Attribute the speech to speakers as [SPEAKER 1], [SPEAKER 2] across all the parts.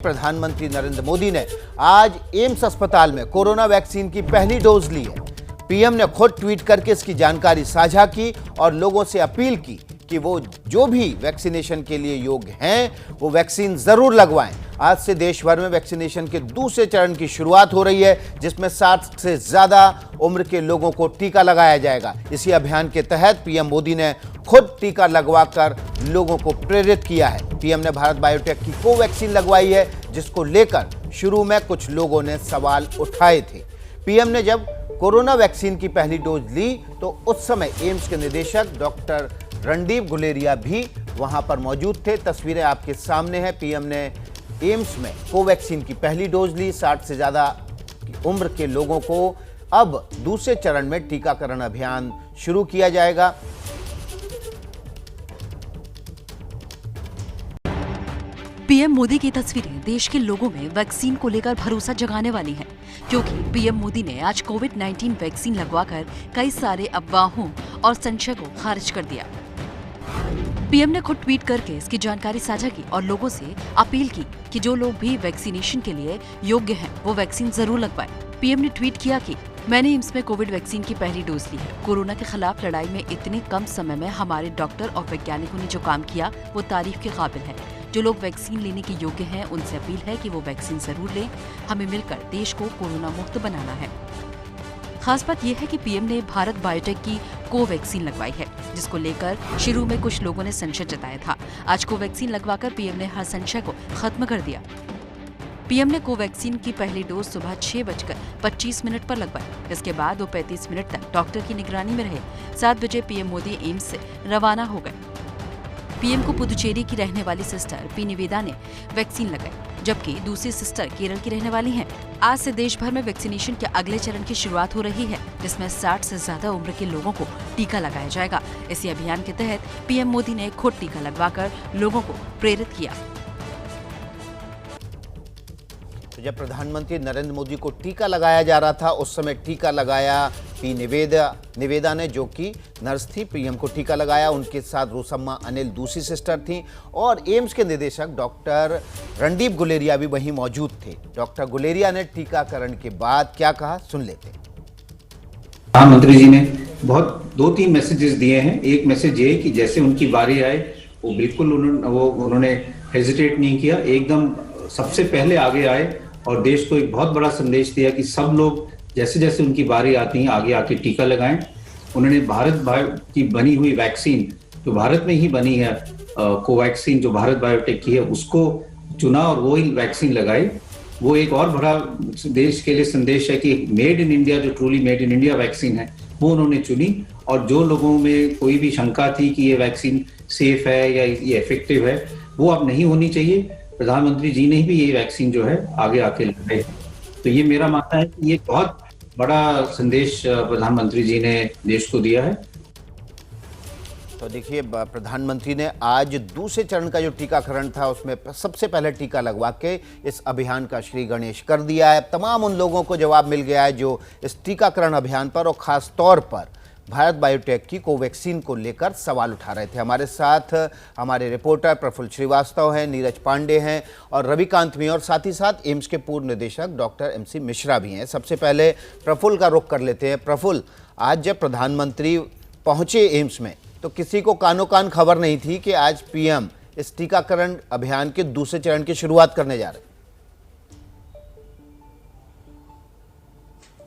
[SPEAKER 1] प्रधानमंत्री नरेंद्र मोदी ने आज एम्स अस्पताल में कोरोना वैक्सीन की पहली डोज ली है। पीएम ने खुद ट्वीट करके इसकी जानकारी साझा की और लोगों से अपील की कि वो जो भी वैक्सीनेशन के लिए योग्य हैं वो वैक्सीन जरूर लगवाएं। आज से देश भर में वैक्सीनेशन के दूसरे चरण की शुरुआत हो रही है, जिसमें 60 से ज्यादा उम्र के लोगों को टीका लगाया जाएगा। इसी अभियान के तहत पीएम मोदी ने खुद टीका लगवाकर लोगों को प्रेरित किया है। पीएम ने भारत बायोटेक की कोवैक्सीन लगवाई है, जिसको लेकर शुरू में कुछ लोगों ने सवाल उठाए थे। पीएम ने जब कोरोना वैक्सीन की पहली डोज ली तो उस समय एम्स के निदेशक डॉक्टर रणदीप गुलेरिया भी वहां पर मौजूद थे। तस्वीरें आपके सामने हैं। पीएम ने एम्स में कोवैक्सीन की पहली डोज ली। 60 से ज्यादा उम्र के लोगों को अब दूसरे चरण में टीकाकरण अभियान शुरू किया जाएगा।
[SPEAKER 2] पीएम मोदी की तस्वीरें देश के लोगों में वैक्सीन को लेकर भरोसा जगाने वाली हैं, क्योंकि पीएम मोदी ने आज कोविड-19 वैक्सीन लगवाकर कई सारे अफवाहों और संशय को खारिज कर दिया। पीएम ने खुद ट्वीट करके इसकी जानकारी साझा की और लोगों से अपील की कि जो लोग भी वैक्सीनेशन के लिए योग्य हैं वो वैक्सीन जरूर लगवाएं। पीएम ने ट्वीट किया कि मैंने एम्स में कोविड वैक्सीन की पहली डोज ली है। कोरोना के खिलाफ लड़ाई में इतने कम समय में हमारे डॉक्टर और वैज्ञानिकों ने जो काम किया वो तारीफ के काबिल है। जो लोग वैक्सीन लेने के योग्य हैं उनसे अपील है कि वो वैक्सीन जरूर लें। हमें मिलकर देश को कोरोना मुक्त बनाना है। खास बात यह है कि पीएम ने भारत बायोटेक की कोवैक्सीन लगवाई है, जिसको लेकर शुरू में कुछ लोगों ने संशय जताया था। आज कोवैक्सीन लगवाकर पीएम ने हर संशय को खत्म कर दिया। पीएम ने कोवैक्सीन की पहली डोज सुबह 6:25 पर लगवाई। इसके बाद वो 35 मिनट तक डॉक्टर की निगरानी में रहे। 7 बजे पीएम मोदी एम्स से रवाना हो गए। पीएम को पुदुचेरी की रहने वाली सिस्टर पी निवेदा ने वैक्सीन लगाई, जबकि दूसरी सिस्टर केरल की रहने वाली हैं। आज से देश भर में वैक्सीनेशन के अगले चरण की शुरुआत हो रही है, जिसमें 60 से ज्यादा उम्र के लोगों को टीका लगाया जाएगा। इसी अभियान के तहत पीएम मोदी ने खुद टीका लगवाकर लोगों को प्रेरित किया।
[SPEAKER 1] तो जब प्रधानमंत्री नरेंद्र मोदी को टीका लगाया जा रहा था, उस समय टीका लगाया पी निवेदा ने, जो कि नर्स थी। पीएम को टीका लगाया। उनके साथ रोसम्मा अनिल दूसरी सिस्टर थी और एम्स के निदेशक डॉक्टर रणदीप गुलेरिया भी वहीं मौजूद थे। डॉक्टर गुलेरिया ने टीकाकरण के बाद क्या कहा, सुन लेते हैं।
[SPEAKER 3] प्रधानमंत्री जी ने बहुत 2-3 मैसेजेस दिए हैं। एक मैसेज ये कि जैसे उनकी बारी आए वो बिल्कुल उन्होंने हेजिटेट नहीं किया, एकदम सबसे पहले आगे आए और देश को एक बहुत बड़ा संदेश दिया कि सब लोग जैसे जैसे उनकी बारी आती है आगे आके टीका लगाएं। उन्होंने भारत की बनी हुई वैक्सीन, जो भारत में ही बनी है, कोवैक्सीन जो भारत बायोटेक की है, उसको चुना और वो ही वैक्सीन लगाई। वो एक और बड़ा देश के लिए संदेश है कि मेड इन इंडिया, जो truly made in India vaccine है, वो उन्होंने चुनी। और जो लोगों में कोई भी शंका थी कि ये वैक्सीन सेफ है या ये इफेक्टिव है, वो अब नहीं होनी चाहिए। प्रधानमंत्री जी ने भी ये वैक्सीन जो है आगे आके लगाई। तो ये मेरा मानना है कि ये बहुत बड़ा संदेश प्रधानमंत्री जी ने देश को दिया है।
[SPEAKER 1] तो देखिए, प्रधानमंत्री ने आज दूसरे चरण का जो टीकाकरण था उसमें सबसे पहले टीका लगवा के इस अभियान का श्री गणेश कर दिया है। तमाम उन लोगों को जवाब मिल गया है जो इस टीकाकरण अभियान पर और खास तौर पर भारत बायोटेक की कोवैक्सीन को लेकर सवाल उठा रहे थे। हमारे साथ हमारे रिपोर्टर प्रफुल्ल श्रीवास्तव हैं, नीरज पांडे हैं और रविकांत भी, और साथ ही साथ एम्स के पूर्व निदेशक डॉक्टर MC मिश्रा भी हैं। सबसे पहले प्रफुल्ल का रुख कर लेते हैं। प्रफुल्ल, आज जब प्रधानमंत्री पहुंचे एम्स में तो किसी को कानो कान खबर नहीं थी कि आज पीएम इस टीकाकरण अभियान के दूसरे चरण की शुरुआत करने जा रहे हैं।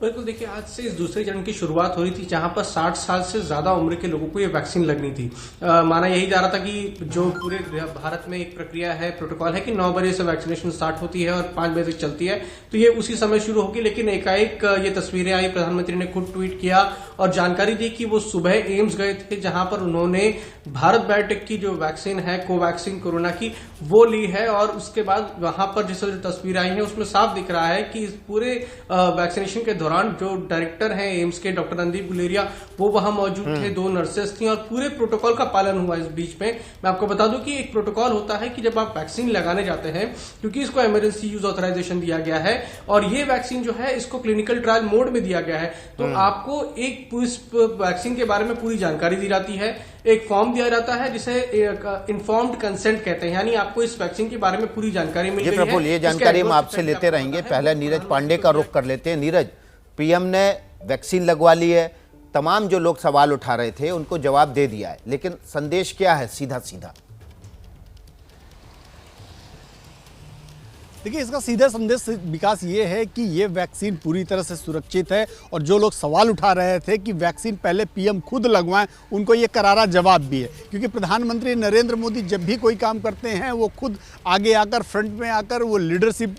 [SPEAKER 4] बिल्कुल, देखिए, आज से इस दूसरे चरण की शुरुआत हो रही थी, जहां पर 60 साल से ज्यादा उम्र के लोगों को ये वैक्सीन लगनी थी। माना यही जा रहा था कि जो पूरे भारत में एक प्रक्रिया है, प्रोटोकॉल है कि 9 बजे से वैक्सीनेशन स्टार्ट होती है और 5 बजे तक चलती है, तो ये उसी समय शुरू होगी। लेकिन एकाएक ये तस्वीरें आई, प्रधानमंत्री ने खुद ट्वीट किया और जानकारी दी कि वो सुबह एम्स गए थे, जहां पर उन्होंने भारत बायोटेक की जो वैक्सीन है कोवैक्सीन कोरोना की, वो ली है। और उसके बाद वहां पर जिस तस्वीर आई है उसमें साफ दिख रहा है कि इस पूरे वैक्सीनेशन के दौरान दौरान जो डायरेक्टर हैं एम्स के डॉक्टर रणदीप गुलेरिया वो वहां मौजूद थे, 2 नर्सेस थी और पूरे प्रोटोकॉल का पालन हुआ इस बीच में। मैं आपको बता दूं कि एक प्रोटोकॉल होता है कि जब आप वैक्सीन लगाने जाते हैं, क्योंकि इसको इमरजेंसी यूज ऑथराइजेशन दिया गया है और ये वैक्सीन जो है इसको क्लिनिकल ट्रायल मोड में दिया गया है, तो आपको एक इस वैक्सीन के बारे में पूरी जानकारी दी जाती है, एक फॉर्म दिया जाता है जिसे इन्फॉर्म्ड कंसेंट कहते हैं, यानी आपको इस वैक्सीन के बारे में पूरी जानकारी मिल गई है।
[SPEAKER 1] प्रफुल्ल, ये जानकारी हम आपसे लेते रहेंगे। पहले नीरज पांडे का रुख कर लेते हैं। नीरज, पीएम ने वैक्सीन लगवा ली है, तमाम जो लोग सवाल उठा रहे थे उनको जवाब दे दिया है, लेकिन संदेश क्या है सीधा सीधा?
[SPEAKER 5] देखिए, इसका सीधा संदेश विकास ये है कि ये वैक्सीन पूरी तरह से सुरक्षित है और जो लोग सवाल उठा रहे थे कि वैक्सीन पहले पीएम खुद लगवाएं, उनको ये करारा जवाब भी है, क्योंकि प्रधानमंत्री नरेंद्र मोदी जब भी कोई काम करते हैं वो खुद आगे आकर फ्रंट में आकर वो लीडरशिप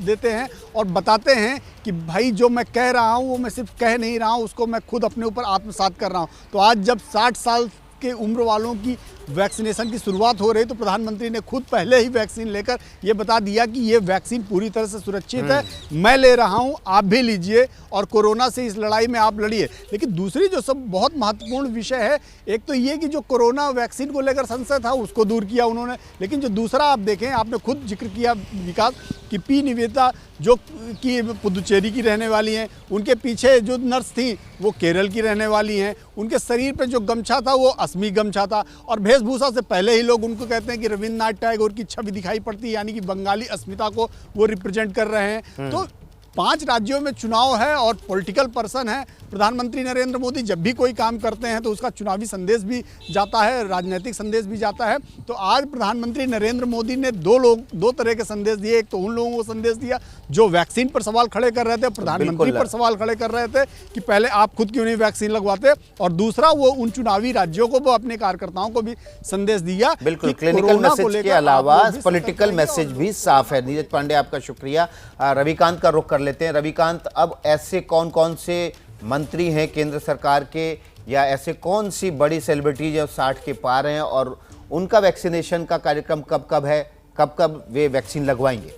[SPEAKER 5] देते हैं और बताते हैं कि भाई जो मैं कह रहा हूँ वो मैं सिर्फ कह नहीं रहा हूँ, उसको मैं खुद अपने ऊपर आत्मसात कर रहा हूँ। तो आज जब 60 साल के उम्र वालों की वैक्सीनेशन की शुरुआत हो रही तो प्रधानमंत्री ने खुद पहले ही वैक्सीन लेकर ये बता दिया कि ये वैक्सीन पूरी तरह से सुरक्षित है, मैं ले रहा हूँ, आप भी लीजिए और कोरोना से इस लड़ाई में आप लड़िए। लेकिन दूसरी जो सब बहुत महत्वपूर्ण विषय है, एक तो ये कि जो कोरोना वैक्सीन को लेकर संशय था उसको दूर किया उन्होंने, लेकिन जो दूसरा आप देखें, आपने खुद जिक्र किया विकास कि पी निवेदिता जो कि पुदुचेरी की रहने वाली हैं, उनके पीछे जो नर्स थी वो केरल की रहने वाली हैं, उनके शरीर पे जो गमछा था वो असमी गमछा था और वेशभूषा से पहले ही लोग उनको कहते हैं कि रविन्द्रनाथ टैगोर की छवि दिखाई पड़ती है, यानी कि बंगाली अस्मिता को वो रिप्रेजेंट कर रहे हैं। तो 5 राज्यों में चुनाव है और पॉलिटिकल पर्सन है प्रधानमंत्री नरेंद्र मोदी, जब भी कोई काम करते हैं तो उसका चुनावी संदेश भी जाता है, राजनीतिक संदेश भी जाता है। तो आज प्रधानमंत्री नरेंद्र मोदी ने दो तरह के संदेश दिए। एक तो उन लोगों को संदेश दिया जो वैक्सीन पर सवाल खड़े कर रहे थे, प्रधानमंत्री पर सवाल खड़े कर रहे थे कि पहले आप खुद क्यों नहीं वैक्सीन लगवाते, और दूसरा वो उन चुनावी राज्यों को, वो अपने कार्यकर्ताओं को भी संदेश दिया।
[SPEAKER 1] बिल्कुल, क्लिनिकल मैसेज के अलावा पॉलिटिकल मैसेज भी साफ है। नीरज पांडे, आपका शुक्रिया। रविकांत का रुख कर लेते हैं। रविकांत, अब ऐसे कौन कौन से मंत्री हैं केंद्र सरकार के या ऐसे कौन सी बड़ी सेलिब्रिटी जो 60 के पार हैं और उनका वैक्सीनेशन का कार्यक्रम कब है, कब वे वैक्सीन लगवाएंगे?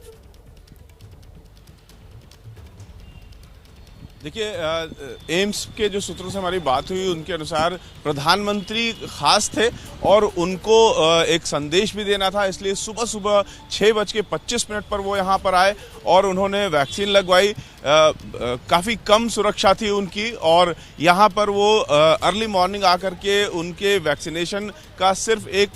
[SPEAKER 6] देखिए, एम्स के जो सूत्रों से हमारी बात हुई उनके अनुसार प्रधानमंत्री खास थे और उनको एक संदेश भी देना था, इसलिए सुबह सुबह 6:25 पर वो यहाँ पर आए और उन्होंने वैक्सीन लगवाई। काफ़ी कम सुरक्षा थी उनकी और यहाँ पर वो अर्ली मॉर्निंग आकर के उनके वैक्सीनेशन का सिर्फ एक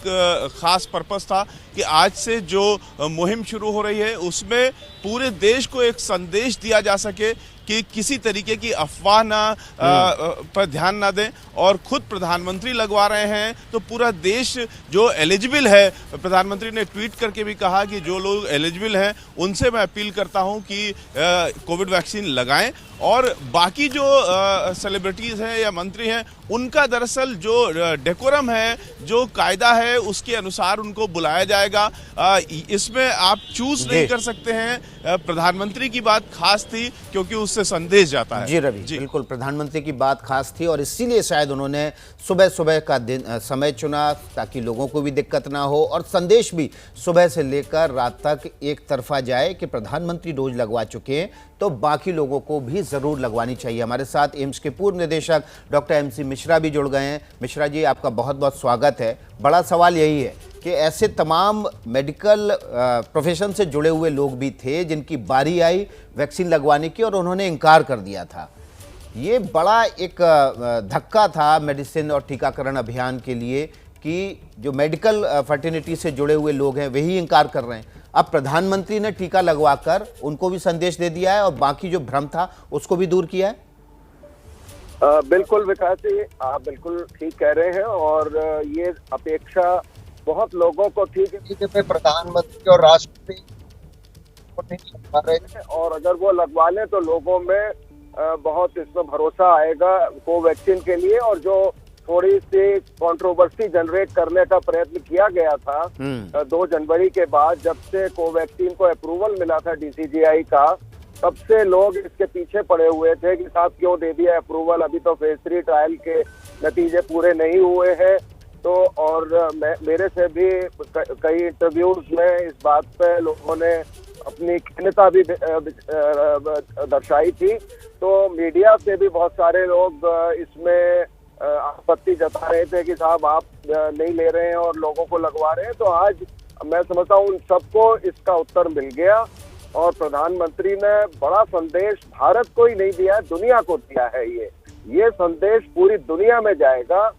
[SPEAKER 6] खास पर्पस था कि आज से जो मुहिम शुरू हो रही है उसमें पूरे देश को एक संदेश दिया जा सके कि किसी तरीके की अफवाह पर ध्यान ना दें, और खुद प्रधानमंत्री लगवा रहे हैं तो पूरा देश जो एलिजिबल है, प्रधानमंत्री ने ट्वीट करके भी कहा कि जो लोग एलिजिबल हैं उनसे मैं अपील करता हूं कि कोविड वैक्सीन लगाएं, और बाकी जो सेलिब्रिटीज हैं या मंत्री हैं उनका दरअसल जो डेकोरम है, जो कायदा है, उसके अनुसार उनको बुलाया जाएगा। इसमें आप चूज नहीं कर सकते हैं। प्रधानमंत्री की बात खास थी क्योंकि उससे संदेश जाता है।
[SPEAKER 1] जी रवि, बिल्कुल, प्रधानमंत्री की बात खास थी और इसीलिए शायद उन्होंने सुबह सुबह का समय चुना ताकि लोगों को भी दिक्कत ना हो और संदेश भी सुबह से लेकर रात तक एक तरफा जाए कि प्रधानमंत्री डोज लगवा चुके हैं तो बाकी लोगों को भी जरूर लगवानी चाहिए। हमारे साथ एम्स के पूर्व निदेशक डॉक्टर MC मिश्रा भी जुड़ गए हैं। मिश्रा जी, आपका बहुत बहुत स्वागत है। बड़ा सवाल यही है कि ऐसे तमाम मेडिकल प्रोफेशन से जुड़े हुए लोग भी थे जिनकी बारी आई वैक्सीन लगवाने की और उन्होंने इनकार कर दिया था। ये बड़ा एक धक्का था मेडिसिन और टीकाकरण अभियान के लिए कि जो मेडिकल फर्टिनिटी से जुड़े हुए लोग हैं वही इनकार कर रहे हैं। अब प्रधानमंत्री ने टीका लगवाकर उनको भी संदेश दे दिया है और बाकी जो भ्रम था उसको भी दूर किया है।
[SPEAKER 7] बिल्कुल विकास जी, आप बिल्कुल ठीक कह रहे हैं और ये अपेक्षा बहुत लोगों को थी कि प्रधानमंत्री और राष्ट्रपति लगवा रहे थे और अगर वो लगवा लें तो लोगों में बहुत इसमें भरोसा आएगा कोवैक्सीन के लिए। और जो थोड़ी सी कंट्रोवर्सी जनरेट करने का प्रयत्न किया गया था 2 जनवरी के बाद, जब से कोवैक्सीन को अप्रूवल मिला था DCGI का, तब से लोग इसके पीछे पड़े हुए थे कि साहब क्यों दे दिया अप्रूवल, अभी तो फेज 3 ट्रायल के नतीजे पूरे नहीं हुए हैं। तो और मेरे से भी कई इंटरव्यूज में इस बात पे लोगों ने अपनी खिन्नता भी दर्शाई थी। तो मीडिया से भी बहुत सारे लोग इसमें आपत्ति जता रहे थे कि साहब आप नहीं ले रहे हैं और लोगों को लगवा रहे हैं। तो आज मैं समझता हूँ उन सबको इसका उत्तर मिल गया और प्रधानमंत्री ने बड़ा संदेश भारत को ही नहीं दिया, दुनिया को दिया है। ये संदेश पूरी दुनिया में जाएगा।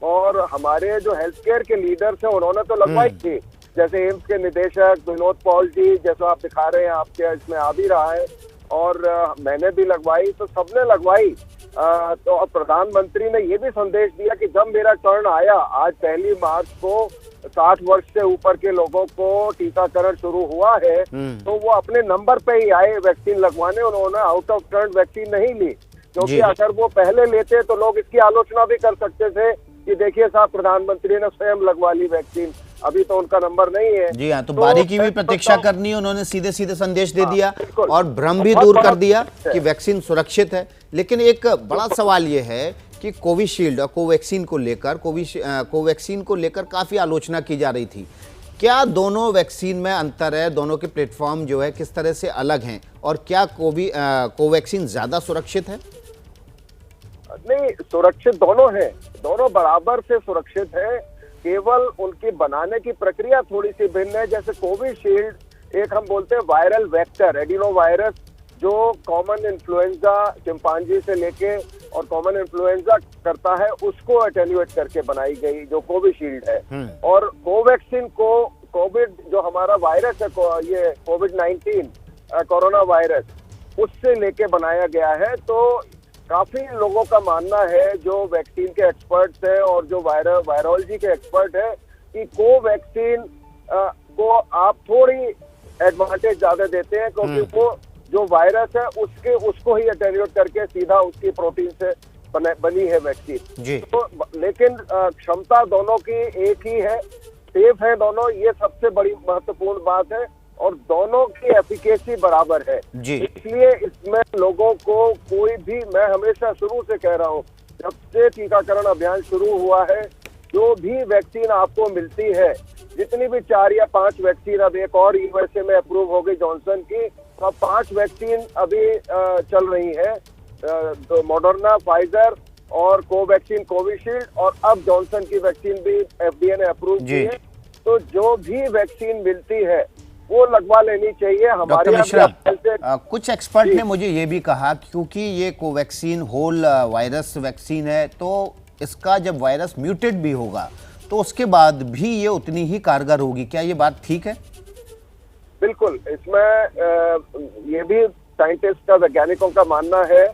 [SPEAKER 7] और हमारे जो हेल्थ केयर के लीडर्स हैं उन्होंने तो लगवाई थी, जैसे एम्स के निदेशक विनोद पॉल जी, जैसा आप दिखा रहे हैं, आपके इसमें आ भी रहा है, और मैंने भी लगवाई, तो सबने लगवाई। तो प्रधानमंत्री ने ये भी संदेश दिया कि जब मेरा टर्न आया, आज 1 मार्च को 60 वर्ष से ऊपर के लोगों को टीकाकरण शुरू हुआ है, तो वो अपने नंबर पे ही आए वैक्सीन लगवाने। उन्होंने आउट ऑफ टर्न वैक्सीन नहीं ली, क्योंकि अगर वो पहले लेते तो लोग इसकी आलोचना भी कर सकते थे कि देखिए साहब प्रधानमंत्री ने स्वयं लगवा ली वैक्सीन, अभी तो उनका नंबर नहीं है।
[SPEAKER 1] जी हाँ, तो बारी की भी प्रतीक्षा करनी है। उन्होंने सीधे सीधे संदेश दे दिया और भ्रम भी दूर कर दिया कि वैक्सीन सुरक्षित है। लेकिन एक बड़ा सवाल ये है कि कोविशील्ड और कोवैक्सीन को लेकर काफी आलोचना की जा रही थी। क्या दोनों वैक्सीन में अंतर है? दोनों के प्लेटफॉर्म जो है किस तरह से अलग हैं, और क्या कोवैक्सीन ज्यादा सुरक्षित है?
[SPEAKER 7] नहीं, सुरक्षित दोनों है, दोनों बराबर से सुरक्षित है। केवल उनकी बनाने की प्रक्रिया थोड़ी सी भिन्न है। जैसे कोविशील्ड एक हम बोलते हैं वायरल वेक्टर, एडिनो वायरस, जो कॉमन इन्फ्लुएंजा चिंपांजी से लेके और कॉमन इन्फ्लुएंजा करता है, उसको एटेन्यूएट करके बनाई गई जो कोविशील्ड है। और कोवैक्सीन को कोविड जो हमारा वायरस है, ये कोविड-19 कोरोना वायरस, उससे लेके बनाया गया है। तो काफी लोगों का मानना है, जो वैक्सीन के एक्सपर्ट्स हैं और जो वायरोलॉजी के एक्सपर्ट हैं, कि कोवैक्सीन को आप थोड़ी एडवांटेज ज्यादा देते हैं, क्योंकि वो जो वायरस है उसको ही एटेन्यूएट करके सीधा उसकी प्रोटीन से बनी है वैक्सीन। तो लेकिन क्षमता दोनों की एक ही है, सेफ है दोनों, ये सबसे बड़ी महत्वपूर्ण बात है। और दोनों की एफिकेसी बराबर है। इसलिए इसमें लोगों को कोई भी, मैं हमेशा शुरू से कह रहा हूँ, जब से टीकाकरण अभियान शुरू हुआ है, जो भी वैक्सीन आपको मिलती है, जितनी भी 4 या 5 वैक्सीन, अब एक और यूएसए में अप्रूव हो गई जॉनसन की, तो अब 5 वैक्सीन अभी चल रही है, तो मॉडर्ना, फाइजर और कोवैक्सीन, कोविशील्ड, और अब जॉनसन की वैक्सीन भी एफडीए ने अप्रूव की है। तो जो भी वैक्सीन मिलती है वो लगवा लेनी चाहिए। हमारे
[SPEAKER 1] कुछ एक्सपर्ट ने मुझे ये भी कहा, क्योंकि ये कोवैक्सीन होल वायरस वैक्सीन है, तो इसका जब वायरस म्यूटेट भी होगा तो उसके बाद भी ये उतनी ही कारगर होगी। क्या ये बात ठीक है?
[SPEAKER 7] बिल्कुल, इसमें ये भी साइंटिस्ट का, वैज्ञानिकों का मानना है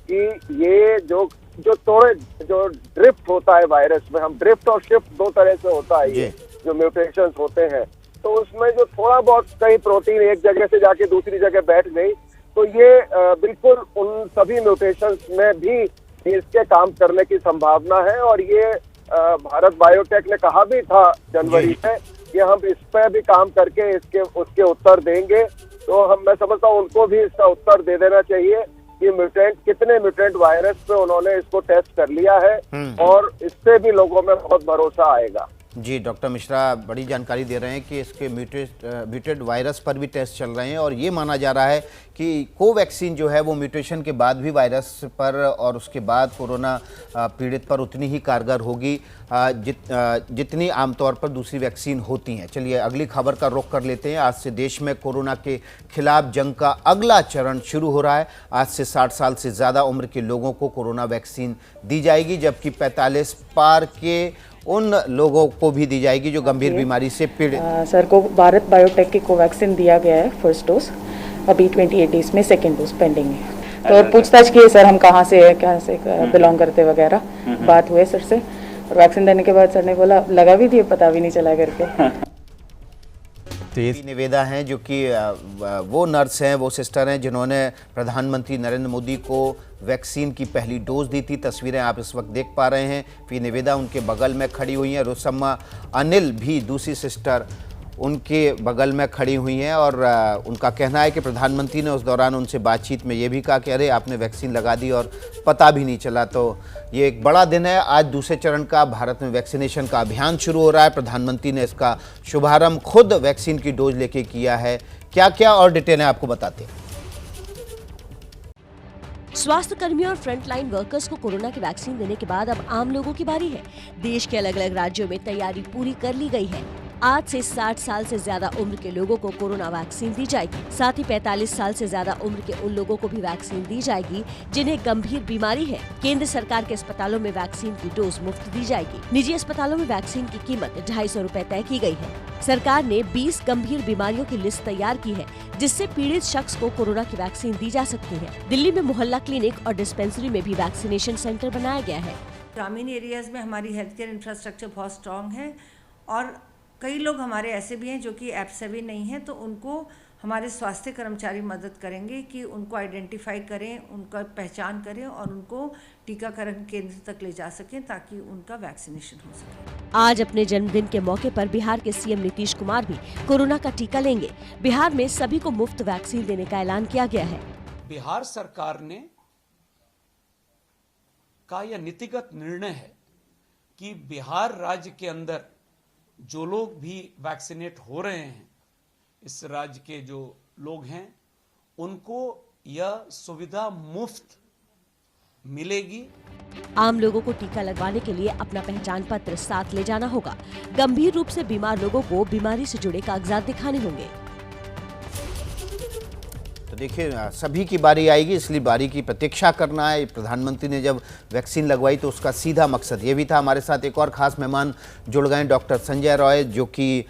[SPEAKER 7] कि ये जो ड्रिफ्ट होता है वायरस में, हम ड्रिफ्ट और शिफ्ट 2 तरह से होता है, ये जो म्यूटेशंस होते हैं, तो उसमें जो थोड़ा बहुत कहीं प्रोटीन एक जगह से जाके दूसरी जगह बैठ गई, तो ये बिल्कुल उन सभी म्यूटेशंस में भी इसके काम करने की संभावना है। और ये भारत बायोटेक ने कहा भी था जनवरी में कि हम इस पर भी काम करके उसके उत्तर देंगे। तो मैं समझता हूँ उनको भी इसका उत्तर दे देना चाहिए कि कितने म्यूटेंट वायरस पे उन्होंने इसको टेस्ट कर लिया है, और इससे भी लोगों में बहुत भरोसा आएगा।
[SPEAKER 1] जी, डॉक्टर मिश्रा बड़ी जानकारी दे रहे हैं कि इसके म्यूटेड वायरस पर भी टेस्ट चल रहे हैं, और ये माना जा रहा है कि कोवैक्सीन जो है वो म्यूटेशन के बाद भी वायरस पर और उसके बाद कोरोना पीड़ित पर उतनी ही कारगर होगी जितनी आमतौर पर दूसरी वैक्सीन होती हैं। चलिए अगली खबर का रुख कर लेते हैं। आज से देश में कोरोना के खिलाफ जंग का अगला चरण शुरू हो रहा है। आज से 60 साल से ज़्यादा उम्र के लोगों को कोरोना वैक्सीन दी जाएगी, जबकि 45 पार के उन लोगों को भी दी जाएगी जो गंभीर बीमारी से पीड़ित।
[SPEAKER 8] सर को भारत बायोटेक की कोवैक्सीन दिया गया है फर्स्ट डोज, अभी 28 डेज में सेकेंड डोज पेंडिंग है। तो और पूछताछ की है सर, हम कहाँ से बिलोंग करते वगैरह, बात हुए सर से, और वैक्सीन देने के बाद सर ने बोला लगा भी दिए, पता भी नहीं चला करके।
[SPEAKER 1] निवेदा हैं जो कि वो नर्स हैं, वो सिस्टर हैं जिन्होंने प्रधानमंत्री नरेंद्र मोदी को वैक्सीन की पहली डोज दी थी। तस्वीरें आप इस वक्त देख पा रहे हैं। पी निवेदा उनके बगल में खड़ी हुई हैं, रुसम्मा अनिल भी दूसरी सिस्टर उनके बगल में खड़ी हुई हैं, और उनका कहना है कि प्रधानमंत्री ने उस दौरान उनसे बातचीत में ये भी कहा कि अरे आपने वैक्सीन लगा दी और पता भी नहीं चला। तो ये एक बड़ा दिन है। आज दूसरे चरण का भारत में वैक्सीनेशन का अभियान शुरू हो रहा है। प्रधानमंत्री ने इसका शुभारंभ खुद वैक्सीन की डोज लेके किया है। क्या क्या और डिटेल है आपको बताते हैं।
[SPEAKER 9] स्वास्थ्य कर्मियों और फ्रंटलाइन वर्कर्स को कोरोना की वैक्सीन देने के बाद अब आम लोगों की बारी है। देश के अलग अलग राज्यों में तैयारी पूरी कर ली गई है। आज से 60 साल से ज्यादा उम्र के लोगों को कोरोना वैक्सीन दी जाएगी। साथ ही 45 साल से ज्यादा उम्र के उन लोगों को भी वैक्सीन दी जाएगी जिन्हें गंभीर बीमारी है। केंद्र सरकार के अस्पतालों में वैक्सीन की डोज मुफ्त दी जाएगी। निजी अस्पतालों में वैक्सीन की कीमत 250 रूपए तय की गई है। सरकार ने 20 गंभीर बीमारियों की लिस्ट तैयार की है जिससे पीड़ित शख्स को कोरोना की वैक्सीन दी जा सकती है। दिल्ली में मोहल्ला क्लिनिक और डिस्पेंसरी में भी वैक्सीनेशन सेंटर बनाया गया है।
[SPEAKER 10] ग्रामीण एरियाज में हमारी हेल्थ केयर इंफ्रास्ट्रक्चर बहुत स्ट्रांग है और कई लोग हमारे ऐसे भी हैं जो कि ऐप सेवी नहीं हैं, तो उनको हमारे स्वास्थ्य कर्मचारी मदद करेंगे कि उनको आइडेंटिफाई करें, उनका पहचान करें और उनको टीकाकरण केंद्र तक ले जा सकें ताकि उनका वैक्सीनेशन हो सके।
[SPEAKER 9] आज अपने जन्मदिन के मौके पर बिहार के सीएम नीतीश कुमार भी कोरोना का टीका लेंगे। बिहार में सभी को मुफ्त वैक्सीन देने का ऐलान किया गया है।
[SPEAKER 11] बिहार सरकार ने का यह नीतिगत निर्णय है कि बिहार राज्य के अंदर जो लोग भी वैक्सीनेट हो रहे हैं, इस राज्य के जो लोग हैं, उनको यह सुविधा मुफ्त मिलेगी।
[SPEAKER 9] आम लोगों को टीका लगवाने के लिए अपना पहचान पत्र साथ ले जाना होगा। गंभीर रूप से बीमार लोगों को बीमारी से जुड़े कागजात दिखाने होंगे।
[SPEAKER 1] तो देखिए, सभी की बारी आएगी, इसलिए बारी की प्रतीक्षा करना है। प्रधानमंत्री ने जब वैक्सीन लगवाई तो उसका सीधा मकसद ये भी था। हमारे साथ एक और खास मेहमान जुड़ गए, डॉक्टर संजय रॉय, जो कि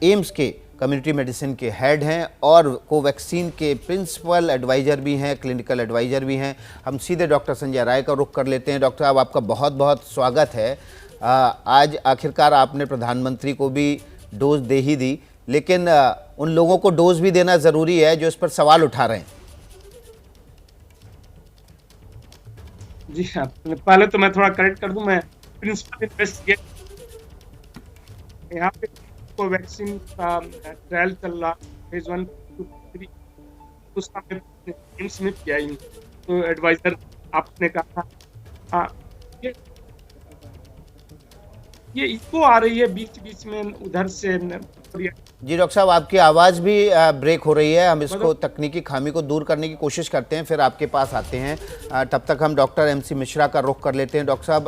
[SPEAKER 1] एम्स के कम्युनिटी मेडिसिन के हेड हैं और कोवैक्सीन के प्रिंसिपल एडवाइज़र भी हैं, क्लिनिकल एडवाइज़र भी हैं। हम सीधे डॉक्टर संजय राय का रुख कर लेते हैं। डॉक्टर साहब, आपका बहुत बहुत स्वागत है। आज आखिरकार आपने प्रधानमंत्री को भी डोज दे ही दी, लेकिन उन लोगों को डोज भी देना ज़रूरी है जो इस पर सवाल उठा रहे हैं।
[SPEAKER 12] जी हाँ, पहले तो मैं थोड़ा करेक्ट कर दूं, मैं प्रिंसिपल इन्वेस्टिगेटर यहाँ पे कोवैक्सीन का ट्रायल चल रहा, फेज 1 2 3, उसका एम्स में किया ही तो एडवाइजर आपने कहा था। ये इको आ रही है बीच बीच में उधर से।
[SPEAKER 1] जी डॉक्टर साहब, आपकी आवाज़ भी ब्रेक हो रही है। हम इसको तकनीकी खामी को दूर करने की कोशिश करते हैं, फिर आपके पास आते हैं। तब तक हम डॉक्टर MC मिश्रा का रुख कर लेते हैं। डॉक्टर साहब,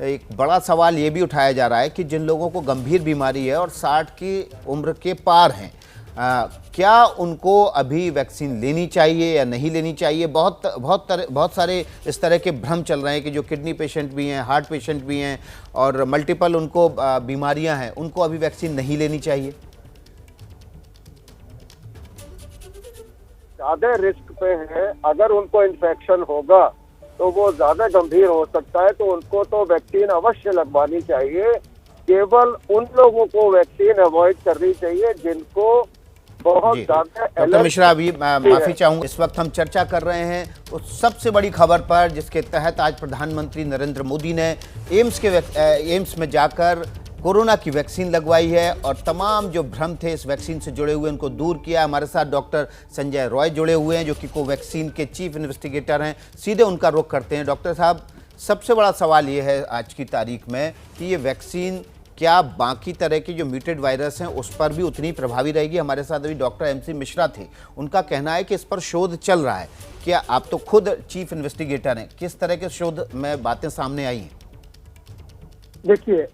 [SPEAKER 1] एक बड़ा सवाल ये भी उठाया जा रहा है कि जिन लोगों को गंभीर बीमारी है और 60 की उम्र के पार हैं, क्या उनको अभी वैक्सीन लेनी चाहिए या नहीं लेनी चाहिए? बहुत सारे इस तरह के भ्रम चल रहे हैं कि जो किडनी पेशेंट भी हैं, हार्ट पेशेंट भी हैं और मल्टीपल उनको बीमारियां हैं, उनको अभी वैक्सीन नहीं लेनी चाहिए।
[SPEAKER 7] ज्यादा रिस्क पे है, अगर उनको इन्फेक्शन होगा तो वो ज्यादा गंभीर हो सकता है, तो उनको तो वैक्सीन अवश्य लगवानी चाहिए। केवल उन लोगों को वैक्सीन अवॉइड करनी चाहिए जिनको बहुत ज्यादा।
[SPEAKER 1] डॉक्टर मिश्रा, अभी माफी चाहूंगा, इस वक्त हम चर्चा कर रहे हैं उस सबसे बड़ी खबर पर जिसके तहत आज प्रधानमंत्री नरेंद्र मोदी ने एम्स में जाकर कोरोना की वैक्सीन लगवाई है और तमाम जो भ्रम थे इस वैक्सीन से जुड़े हुए उनको दूर किया। हमारे साथ डॉक्टर संजय रॉय जुड़े हुए हैं जो कि कोवैक्सीन के चीफ इन्वेस्टिगेटर हैं। सीधे उनका रुख करते हैं। डॉक्टर साहब, सबसे बड़ा सवाल ये है आज की तारीख में कि ये वैक्सीन क्या बाकी तरह के जो म्यूटेड वायरस हैं उस पर भी उतनी प्रभावी रहेगी? हमारे साथ अभी डॉक्टर MC मिश्रा थे, उनका कहना है कि इस पर शोध चल रहा है। क्या आप तो खुद चीफ इन्वेस्टिगेटर हैं, किस तरह के शोध में बातें सामने आई हैं?
[SPEAKER 12] देखिए,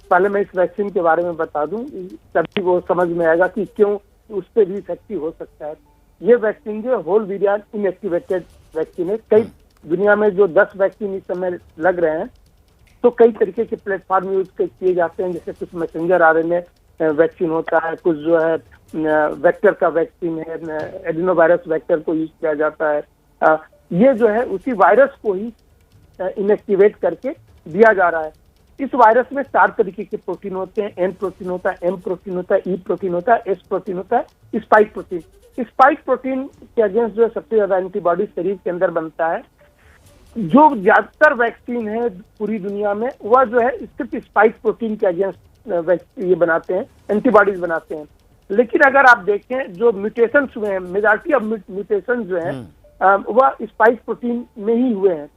[SPEAKER 12] पहले मैं इस वैक्सीन के बारे में बता दूं, तभी वो समझ में आएगा कि क्यों उस पर भी इफेक्टिव हो सकता है। ये वैक्सीन जो होल वीरियन इनएक्टिवेटेड वैक्सीन है। कई दुनिया में जो 10 वैक्सीन इस समय लग रहे हैं, तो कई तरीके के प्लेटफॉर्म यूज किए जाते हैं। जैसे कुछ मैसेंजर RNA वैक्सीन होता है, कुछ जो है वेक्टर का वैक्सीन है, एडिनोवायरस वेक्टर को यूज किया जाता है। ये जो है उसी वायरस को ही इनएक्टिवेट करके दिया जा रहा है। इस वायरस में 4 तरीके के प्रोटीन होते हैं। N प्रोटीन होता है, M प्रोटीन होता है, E प्रोटीन होता है, S प्रोटीन होता है, स्पाइक प्रोटीन। स्पाइक प्रोटीन के अगेंस्ट जो है सबसे ज्यादा एंटीबॉडी शरीर के अंदर बनता है। जो ज्यादातर वैक्सीन है पूरी दुनिया में, वह जो है सिर्फ स्पाइक प्रोटीन के अगेंस्ट ये बनाते हैं, एंटीबॉडीज बनाते हैं। लेकिन अगर आप देखें जो म्यूटेशन हुए हैं, मेजॉरिटी ऑफ म्यूटेशन जो है वह स्पाइक प्रोटीन में ही हुए हैं।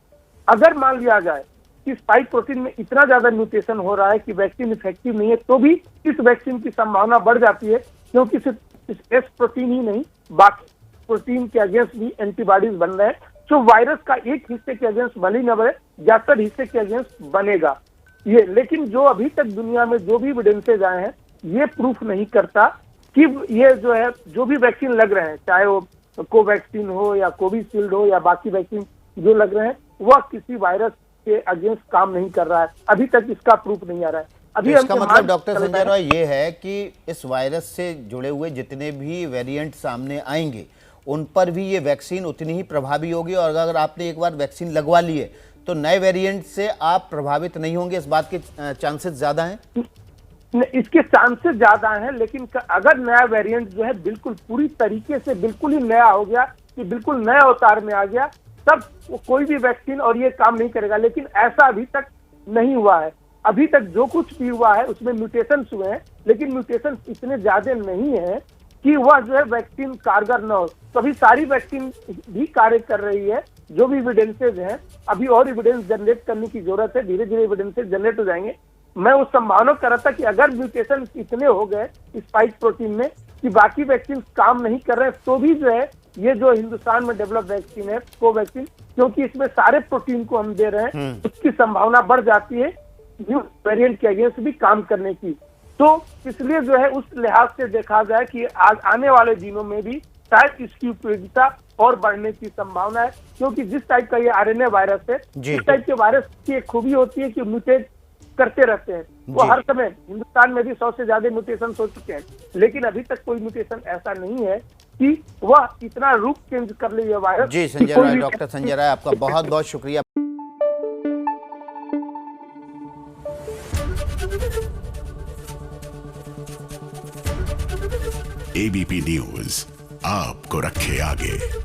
[SPEAKER 12] अगर मान लिया जाए कि स्पाइक प्रोटीन में इतना ज्यादा म्यूटेशन हो रहा है कि वैक्सीन इफेक्टिव नहीं है, तो भी इस वैक्सीन की संभावना बढ़ जाती है, क्योंकि सिर्फ एस प्रोटीन ही नहीं, बाकी प्रोटीन के अगेंस्ट भी एंटीबॉडीज बन रहे हैं जो वायरस का एक हिस्से के अगेंस्ट भले ही न बने, ज्यादातर हिस्से के अगेंस्ट बनेगा ये। लेकिन जो अभी तक दुनिया में जो भी एविडेंसेज आए हैं, ये प्रूफ नहीं करता कि ये जो है, जो भी वैक्सीन लग रहे हैं, चाहे वो कोवैक्सीन हो या कोविशील्ड हो या बाकी वैक्सीन जो लग रहे हैं, वह किसी वायरस के अगेंस्ट काम नहीं कर रहा है। अभी तक इसका प्रूफ नहीं आ रहा है। अभी
[SPEAKER 1] तो इसका
[SPEAKER 12] हमसे
[SPEAKER 1] मतलब
[SPEAKER 12] मार्च
[SPEAKER 1] डॉक्टर
[SPEAKER 12] चल
[SPEAKER 1] संजय
[SPEAKER 12] रहा
[SPEAKER 1] रॉय ये है कि इस वायरस से जुड़े हुए जितने भी वेरिएंट सामने आएंगे उन पर भी ये वैक्सीन उतनी ही प्रभावी होगी, और अगर आपने एक बार वैक्सीन लगवा ली है तो नए वेरिएंट से आप प्रभावित नहीं होंगे, इस बात के चांसेस ज्यादा हैं?
[SPEAKER 12] इसके चांसेस ज्यादा हैं, लेकिन अगर नया वेरिएंट जो है बिल्कुल पूरी तरीके से बिल्कुल ही नया हो गया, कि बिल्कुल नया अवतार में आ गया, तब कोई भी वैक्सीन और ये काम नहीं करेगा। लेकिन ऐसा अभी तक नहीं हुआ है। अभी तक जो कुछ भी हुआ है उसमें म्यूटेशंस हुए हैं, लेकिन म्यूटेशंस इतने ज्यादा नहीं है कि वह जो है वैक्सीन कारगर न हो। तो अभी सारी वैक्सीन भी कार्य कर रही है। जो भी एविडेंसेज हैं, अभी और एविडेंस जनरेट करने की जरूरत है, धीरे धीरे एविडेंसेज जनरेट हो जाएंगे। मैं उस संभावना कर रहा था कि अगर म्यूटेशन इतने हो गए स्पाइक प्रोटीन में कि बाकी वैक्सीन काम नहीं कर रहे, तो भी जो है ये जो हिंदुस्तान में डेवलप वैक्सीन है कोवैक्सीन, क्योंकि इसमें सारे प्रोटीन को हम दे रहे हैं, उसकी संभावना बढ़ जाती है न्यू वेरिएंट के अगेंस्ट भी काम करने की। तो इसलिए जो है उस लिहाज से देखा जाए कि आने वाले दिनों में भी शायद इसकी उपयोगिता और बढ़ने की संभावना है, क्योंकि जिस टाइप का ये आरएनए वायरस है, इस टाइप के वायरस की एक खूबी होती है कि म्यूटेट करते रहते हैं। वो हर समय, हिंदुस्तान में भी 100 से ज्यादा म्यूटेशन हो चुके हैं, लेकिन अभी तक कोई म्यूटेशन ऐसा नहीं है कि वह इतना रूप चेंज कर ले ये वायरस।
[SPEAKER 1] जी संजय राय, डॉक्टर संजय राय, आपका बहुत बहुत शुक्रिया।
[SPEAKER 13] एबीपी न्यूज आपको रखे आगे।